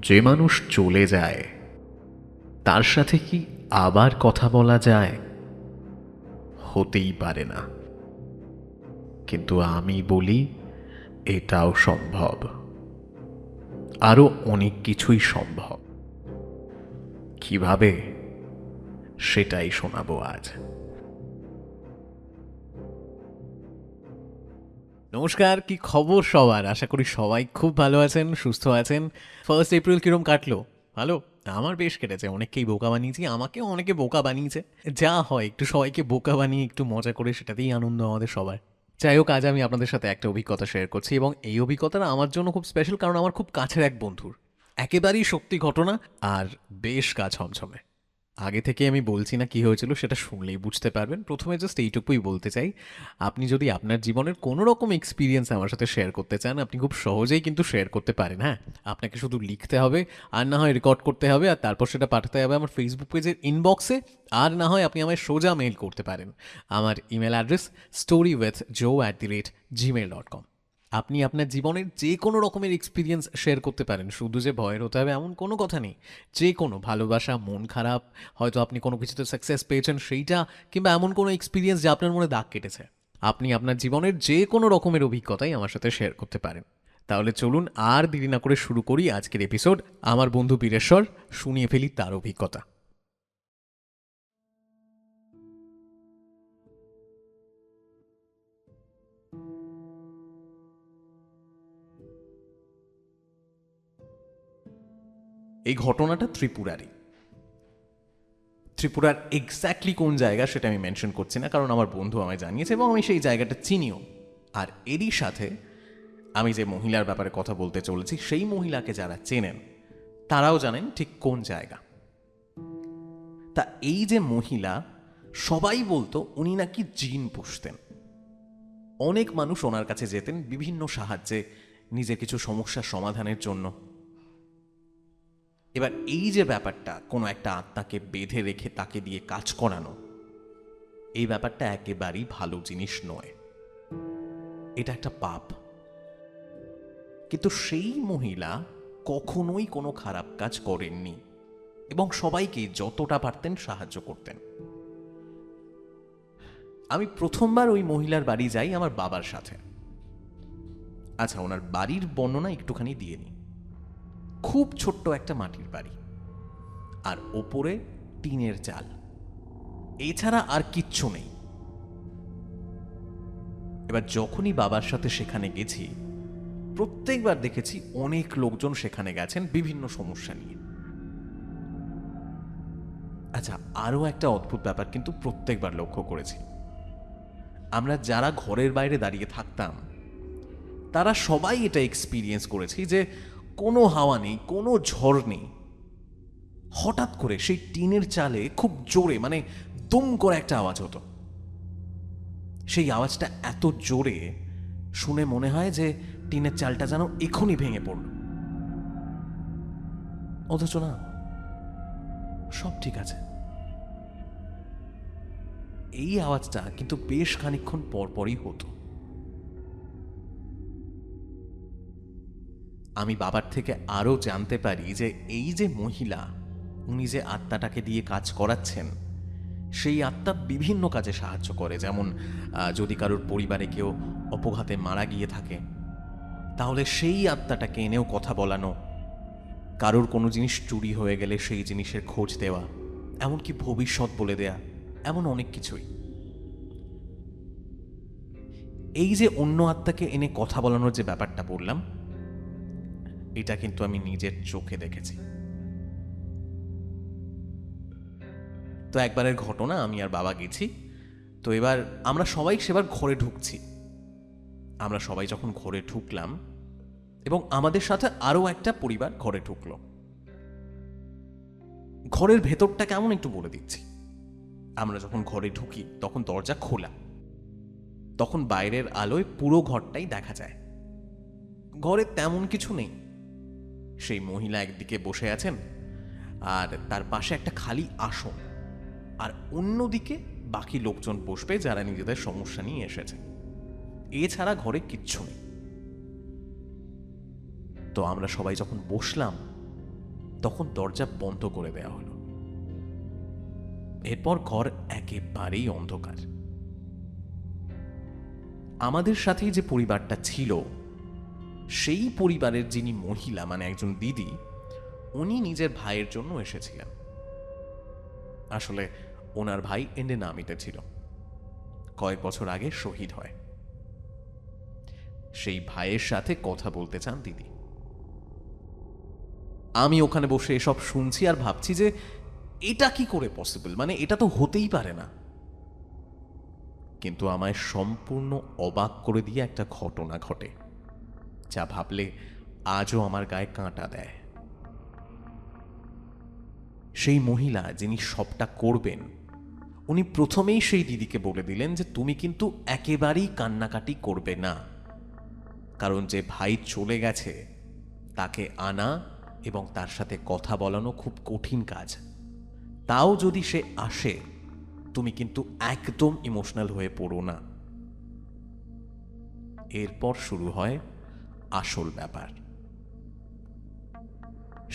যে মানুষ চলে যায় তার সাথে কি আবার কথা বলা যায়? হতেই পারে না। কিন্তু আমি বলি এটাও সম্ভব। আরো অনেক কিছুই সম্ভব। কিভাবে, সেটাই শোনাবো আজ। নমস্কার, কি খবর সবার? আশা করি সবাই খুব ভালো আছেন, সুস্থ আছেন। 1 এপ্রিল কিরম কাটলো? ভালো? আমার বেশ কেটেছে। অনেককেই বোকা বানিয়েছি, আমাকেও অনেকে বোকা বানিয়েছে। যা হয়, একটু সবাইকে বোকা বানিয়ে একটু মজা করে, সেটাতেই আনন্দ আমাদের সবার। যাই হোক, আজ আমি আপনাদের সাথে একটা অভিজ্ঞতা শেয়ার করছি, এবং এই অভিজ্ঞতাটা আমার জন্য খুব স্পেশাল, কারণ আমার খুব কাছের এক বন্ধুর একেবারেই সত্যি ঘটনা, আর বেশ গা ছমছমে। আগে থেকে আমি বলছি না কি হয়েছিল, সেটা শুনলেই বুঝতে পারবেন। প্রথমে জাস্ট এইটুকুই বলতে চাই, আপনি যদি আপনার জীবনের কোনো রকম এক্সপিরিয়েন্স আমার সাথে শেয়ার করতে চান, আপনি খুব সহজেই কিন্তু শেয়ার করতে পারেন। হ্যাঁ, আপনাকে শুধু লিখতে হবে, আর না হয় রেকর্ড করতে হবে, আর তারপর সেটা পাঠাতে হবে আমার ফেসবুক পেজের ইনবক্সে, আর না হয় আপনি আমায় সোজা মেইল করতে পারেন। আমার email address story with joe@gmail.com। আপনি আপনার জীবনের যে কোনো রকমের এক্সপিরিয়েন্স শেয়ার করতে পারেন, শুধু যে ভয়ের হতে হবে এমন কোনো কথা নেই। যে কোনো ভালোবাসা, মন খারাপ, হয়তো আপনি কোনো কিছুতে সাকসেস পেয়েছেন সেইটা, কিংবা এমন কোনো এক্সপিরিয়েন্স যা আপনার মনে দাগ কেটেছে, আপনি আপনার জীবনের যে কোনো রকমের অভিজ্ঞতাই আমার সাথে শেয়ার করতে পারেন। তাহলে চলুন আর দেরি না করে শুরু করি আজকের এপিসোড। আমার বন্ধু বীরেশ্বর, শুনিয়ে ফেলি তার অভিজ্ঞতা। এই ঘটনাটা ত্রিপুরার এক্স্যাক্টলি কোন জায়গা সেটা আমি মেনশন করছি না, কারণ আমার বন্ধু আমায় জানিয়েছে এবং আমি সেই জায়গাটা চিনিও। আর এরই সাথে আমি যে মহিলার ব্যাপারে কথা বলতে চলেছি, সেই মহিলাকে যারা চেনেন তারাও জানেন ঠিক কোন জায়গা। তা এই যে মহিলা, সবাই বলতো উনি নাকি জিন পুষতেন। অনেক মানুষ ওনার কাছে যেতেন বিভিন্ন সাহায্যে, নিজের কিছু সমস্যার সমাধানের জন্য। এবার এই যে ব্যাপারটা, কোনো একটা আত্মাকে বেঁধে রেখে তাকে দিয়ে কাজ করানো, এই ব্যাপারটা একেবারেই ভালো জিনিস নয়, এটা একটা পাপ। কিন্তু সেই মহিলা কখনোই কোনো খারাপ কাজ করেননি, এবং সবাইকে যতটা পারতেন সাহায্য করতেন। আমি প্রথমবার ওই মহিলার বাড়ি যাই আমার বাবার সাথে। আচ্ছা, ওনার বাড়ির বর্ণনা একটুখানি দিয়ে নিই। খুব ছোট্ট একটা মাটির বাড়ি, আর ওপরে টিনের চাল, এছাড়া আর কিচ্ছু নেই। এবার যখনই বাবার সাথে সেখানে গেছি, প্রত্যেকবার দেখেছি অনেক লোকজন সেখানে গেছেন বিভিন্ন সমস্যা নিয়ে। আচ্ছা, আরও একটা অদ্ভুত ব্যাপার কিন্তু প্রত্যেকবার লক্ষ্য করেছি। আমরা যারা ঘরের বাইরে দাঁড়িয়ে থাকতাম, তারা সবাই এটা এক্সপিরিয়েন্স করেছি যে কোনো হাওয়া নেই, কোনো ঝড় নেই, হঠাৎ করে সেই টিনের চালে খুব জোরে, মানে দুম করে একটা আওয়াজ হতো। সেই আওয়াজটা এত জোরে শুনে মনে হয় যে টিনের চালটা যেন এখনই ভেঙে পড়ল। অথচ না, সব ঠিক আছে। এই আওয়াজটা কিন্তু বেশ খানিকক্ষণ পরপরই হতো। আমি বাবার থেকে আরও জানতে পারি যে এই যে মহিলা, উনি যে আত্মাটাকে দিয়ে কাজ করাচ্ছেন, সেই আত্মা বিভিন্ন কাজে সাহায্য করে। যেমন যদি কারোর পরিবারে কেউ অপঘাতে মারা গিয়ে থাকে, তাহলে সেই আত্মাটাকে এনেও কথা বলানো, কারোর কোনো জিনিস চুরি হয়ে গেলে সেই জিনিসের খোঁজ দেওয়া, এমনকি ভবিষ্যৎ বলে দেয়া, এমন অনেক কিছুই। এই যে অন্য আত্মাকে এনে কথা বলানোর যে ব্যাপারটা বললাম, এটা কিন্তু আমি নিজের চোখে দেখেছি। তো একবারের ঘটনা, আমি আর বাবা গেছি। তো এবার আমরা সবাই সেবার ঘরে ঢুকছি। আমরা সবাই যখন ঘরে ঢুকলাম, এবং আমাদের সাথে আরও একটা পরিবার ঘরে ঢুকলো। ঘরের ভেতরটা কেমন একটু বলে দিচ্ছি। আমরা যখন ঘরে ঢুকি তখন দরজা খোলা, তখন বাইরের আলোয় পুরো ঘরটাই দেখা যায়। ঘরে তেমন কিছু নেই। সেই মহিলা একদিকে বসে আছেন, আর তার পাশে একটা খালি আসন, আর অন্যদিকে বাকি লোকজন বসবে যারা নিজেদের সমস্যা নিয়ে এসেছে। এছাড়া ঘরে কিচ্ছু নেই। তো আমরা সবাই যখন বসলাম, তখন দরজা বন্ধ করে দেওয়া হলো। এরপর ঘর একেবারেই অন্ধকার। আমাদের সাথেই যে পরিবারটা ছিল, সেই পরিবারের যিনি মহিলা মানে একজন দিদি, উনি নিজের ভাইয়ের জন্য এসেছিলেন। আসলে ওনার ভাই ইন্ডিয়ান আর্মিতে ছিল, কয়েক বছর আগে শহীদ হয়। সেই ভাইয়ের সাথে কথা বলতে চান দিদি। আমি ওখানে বসে এসব শুনছি আর ভাবছি যে এটা কি করে পসিবল, মানে এটা তো হতেই পারে না। কিন্তু আমায় সম্পূর্ণ অবাক করে দিয়ে একটা ঘটনা ঘটে, যা ভাবলে আজও আমার গায়ে কাঁটা দেয়। সেই মহিলা যিনি সবটা করবেন, উনি প্রথমেই সেই দিদিকে বলে দিলেন যে তুমি কিন্তু একেবারেই কান্নাকাটি করবে না, কারণ যে ভাই চলে গেছে তাকে আনা এবং তার সাথে কথা বলানো খুব কঠিন কাজ। তাও যদি সে আসে, তুমি কিন্তু একদম ইমোশনাল হয়ে পড়ো না। এরপর শুরু হয় আসল ব্যাপার।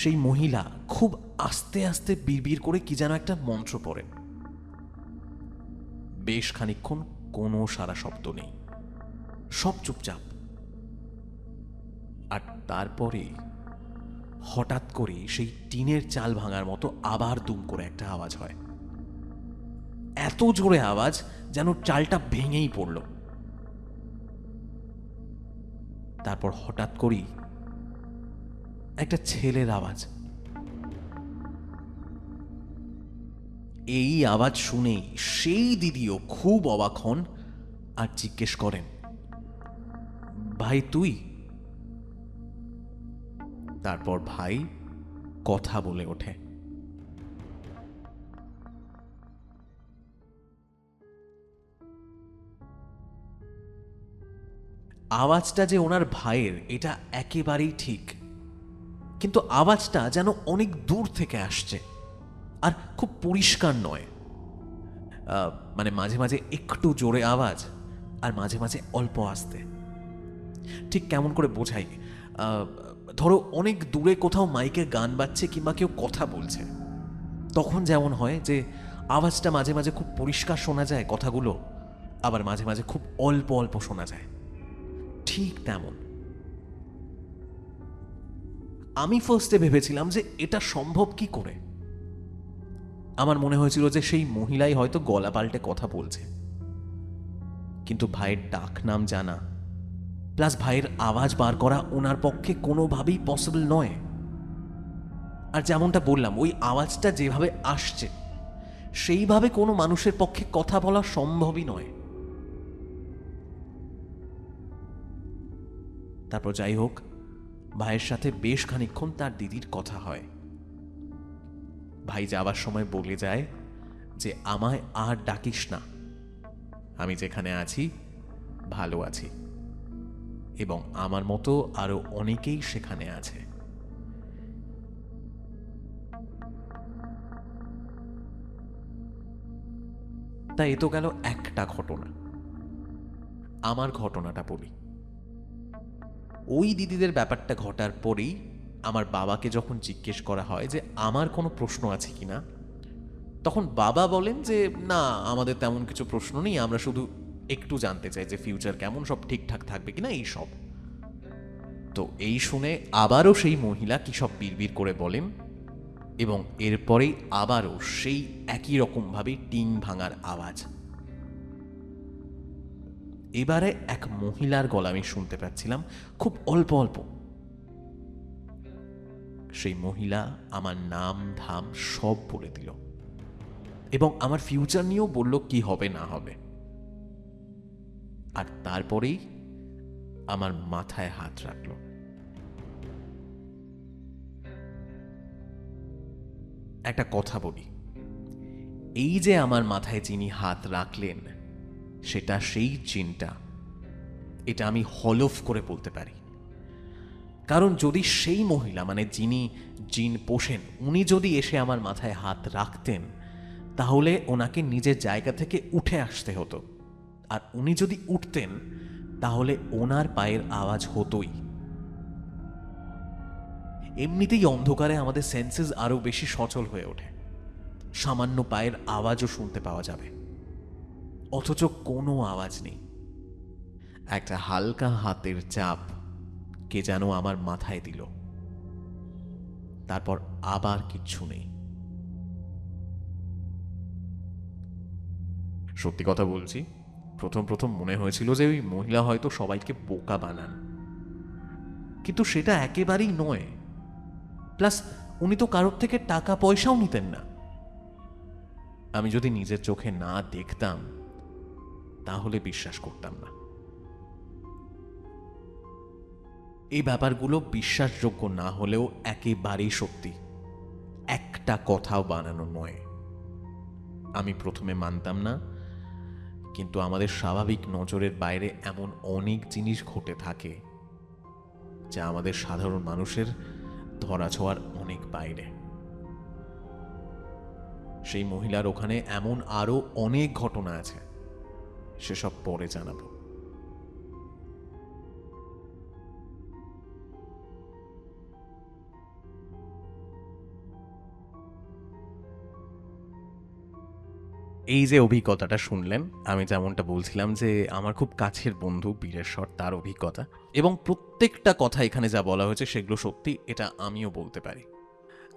সেই মহিলা খুব আস্তে আস্তে বিড়বিড় করে কি যেন একটা মন্ত্র পড়েন। বেশ খানিকক্ষণ কোনো সারা শব্দ নেই, সব চুপচাপ। আর তারপরে হঠাৎ করে সেই টিনের চাল ভাঙার মতো আবার দুম করে একটা আওয়াজ হয়। এত জোরে আওয়াজ যেন চালটা ভেঙেই পড়ল। তারপর হঠাৎ করেই একটা ছেলের আওয়াজ। এই আওয়াজ শুনেই সেই দিদিও খুব অবাক হন আর জিজ্ঞেস করেন, ভাই তুই? তারপর ভাই কথা বলে ওঠে। আওয়াজটা যে ওনার ভাইয়ের এটা একেবারেই ঠিক, কিন্তু আওয়াজটা যেন অনেক দূর থেকে আসছে আর খুব পরিষ্কার নয়। মানে মাঝে মাঝে একটু জোরে আওয়াজ আর মাঝে মাঝে অল্প আস্তে। ঠিক কেমন করে বোঝাই, ধরো অনেক দূরে কোথাও মাইকে গান বাজছে কিংবা কেউ কথা বলছে, তখন যেমন হয় যে আওয়াজটা মাঝে মাঝে খুব পরিষ্কার শোনা যায় কথাগুলো, আবার মাঝে মাঝে খুব অল্প অল্প শোনা যায়, ঠিক তেমন। আমি ফার্স্টে ভেবেছিলাম যে এটা সম্ভব কি করে। আমার মনে হয়েছিল যে সেই মহিলাই হয়তো গলা পাল্টে কথা বলছে, কিন্তু ভাইয়ের ডাক নাম জানা প্লাস ভাইয়ের আওয়াজ বার করা ওনার পক্ষে কোনোভাবেই পসিবল নয়। আর যেমনটা বললাম, ওই আওয়াজটা যেভাবে আসছে সেইভাবে কোনো মানুষের পক্ষে কথা বলা সম্ভবই নয়। তারপর যাই হোক, ভাইয়ের সাথে বেশ খানিকক্ষণ তার দিদির কথা হয়। ভাই যাবার সময় বলে যায় যে আমায় আর ডাকিস না, আমি যেখানে আছি ভালো আছি, এবং আমার মতো আরো অনেকেই সেখানে আছে। তাই এ তো গেল একটা ঘটনা। আমার ঘটনাটা বলি। ওই দিদিদের ব্যাপারটা ঘটার পরেই আমার বাবাকে যখন জিজ্ঞেস করা হয় যে আমার কোনো প্রশ্ন আছে কিনা, তখন বাবা বলেন যে না, আমাদের তেমন কিছু প্রশ্ন নেই, আমরা শুধু একটু জানতে চাই যে ফিউচার কেমন, সব ঠিকঠাক থাকবে কিনা, এই সব। তো এই শুনে আবারও সেই মহিলা কি সব বিড়বিড় করে বলেন, এবং এরপরেই আবারও সেই একই রকমভাবে টিন ভাঙার আওয়াজ। এবারে এক মহিলার গলা আমি শুনতে পাচ্ছিলাম, খুব অল্প অল্প। সেই মহিলা আমার নাম ধাম সব বলে দিল এবং আমার ফিউচার নিয়েও বলল কি হবে না হবে। আর তারপরেই আমার মাথায় হাত রাখল। একটা কথা বলি, এই যে আমার মাথায় যিনি হাত রাখলেন সেটা সেই জিনটা, এটা আমি হলফ করে বলতে পারি। কারণ যদি সেই মহিলা মানে যিনি জিন পোষেন উনি যদি এসে আমার মাথায় হাত রাখতেন, তাহলে ওনাকে নিজের জায়গা থেকে উঠে আসতে হতো, আর উনি যদি উঠতেন তাহলে ওনার পায়ের আওয়াজ হতোই। এমনিতেই অন্ধকারে আমাদের সেন্সেস আরও বেশি সচল হয়ে ওঠে, সামান্য পায়ের আওয়াজও শুনতে পাওয়া যাবে, অথচ কোনো আওয়াজ নেই। একটা হালকা হাতের চাপ কে যেন আমার মাথায় দিল, তারপর আবার কিচ্ছু নেই। সত্যি কথা বলছি, প্রথম প্রথম মনে হয়েছিল যে ওই মহিলা হয়তো সবাইকে বোকা বানান, কিন্তু সেটা একেবারেই নয়। প্লাস উনি তো কারোর থেকে টাকা পয়সাও নিতেন না। আমি যদি নিজের চোখে না দেখতাম তাহলে বিশ্বাস করতাম না। এই ব্যাপারগুলো বিশ্বাসযোগ্য না হলেও একেবারেই সত্যি, একটা কথাও বানানো নয়। আমি প্রথমে মানতাম না, কিন্তু আমাদের স্বাভাবিক নজরের বাইরে এমন অনেক জিনিস ঘটে থাকে যা আমাদের সাধারণ মানুষের ধরাছোঁয়ার অনেক বাইরে। সেই মহিলার ওখানে এমন আরো অনেক ঘটনা আছে, সেসব পরে জানাবো। এই যে অভিজ্ঞতাটা শুনলেন, আমি যেমনটা বলছিলাম যে আমার খুব কাছের বন্ধু বীরেশ্বর, তার অভিজ্ঞতা, এবং প্রত্যেকটা কথা এখানে যা বলা হয়েছে সেগুলো সত্যি, এটা আমিও বলতে পারি।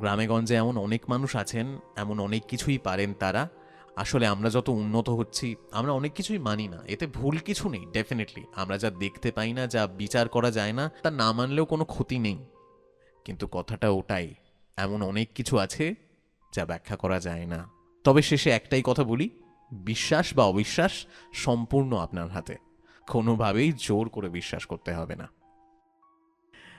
গ্রামেগঞ্জে এমন অনেক মানুষ আছেন, এমন অনেক কিছুই পারেন তারা। আসলে আমরা যত উন্নত হচ্ছি আমরা অনেক কিছুই মানি না, এতে ভুল কিছু নেই। ডেফিনেটলি আমরা যা দেখতে পাই না, যা বিচার করা যায় না, তা না মানলেও কোনো ক্ষতি নেই। কিন্তু কথাটা ওটাই, এমন অনেক কিছু আছে যা ব্যাখ্যা করা যায় না। তবে শেষে একটাই কথা বলি, বিশ্বাস বা অবিশ্বাস সম্পূর্ণ আপনার হাতে, কোনোভাবেই জোর করে বিশ্বাস করতে হবে না।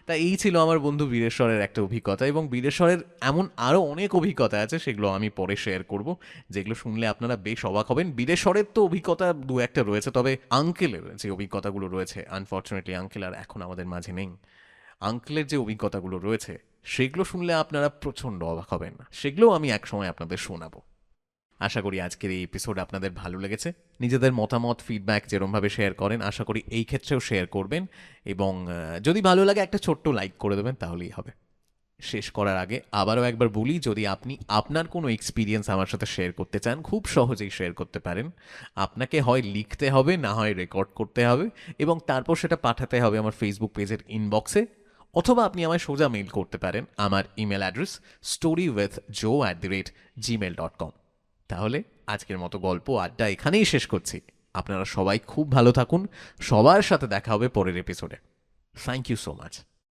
তা এই ছিল আমার বন্ধু বীরেশ্বরের একটা অভিজ্ঞতা, এবং বীরেশ্বরের এমন আরও অনেক অভিজ্ঞতা আছে, সেগুলো আমি পরে শেয়ার করব, যেগুলো শুনলে আপনারা বেশ অবাক হবেন। বীরেশ্বরের তো অভিজ্ঞতা দু একটা রয়েছে, তবে আঙ্কেলের যে অভিজ্ঞতাগুলো রয়েছে, আনফর্চুনেটলি আঙ্কেল আর এখন আমাদের মাঝে নেই, আঙ্কেলের যে অভিজ্ঞতাগুলো রয়েছে সেগুলো শুনলে আপনারা প্রচণ্ড অবাক হবেন, সেগুলোও আমি একসময় আপনাদের শোনাবো। আশা করি আজকের এই এপিসোড আপনাদের ভালো লেগেছে। নিজেদের মতামত, ফিডব্যাক যেরমভাবে শেয়ার করেন, আশা করি এই ক্ষেত্রেও শেয়ার করবেন, এবং যদি ভালো লাগে একটা ছোট্ট লাইক করে দেবেন, তাহলেই হবে। শেষ করার আগে আবারও একবার বলি, যদি আপনি আপনার কোনো এক্সপিরিয়েন্স আমার সাথে শেয়ার করতে চান, খুব সহজেই শেয়ার করতে পারেন। আপনাকে হয় লিখতে হবে, না হয় রেকর্ড করতে হবে, এবং তারপর সেটা পাঠাতে হবে আমার ফেসবুক পেজের ইনবক্সে, অথবা আপনি আমায় সোজা মেইল করতে পারেন আমার ইমেল অ্যাড্রেস storywithjoe@gmail.com। তাহলে আজকের মতো গল্প আড্ডা এখানেই শেষ করছি। আপনারা সবাই খুব ভালো থাকুন, সবার সাথে দেখা হবে পরের এপিসোডে। Thank you so much.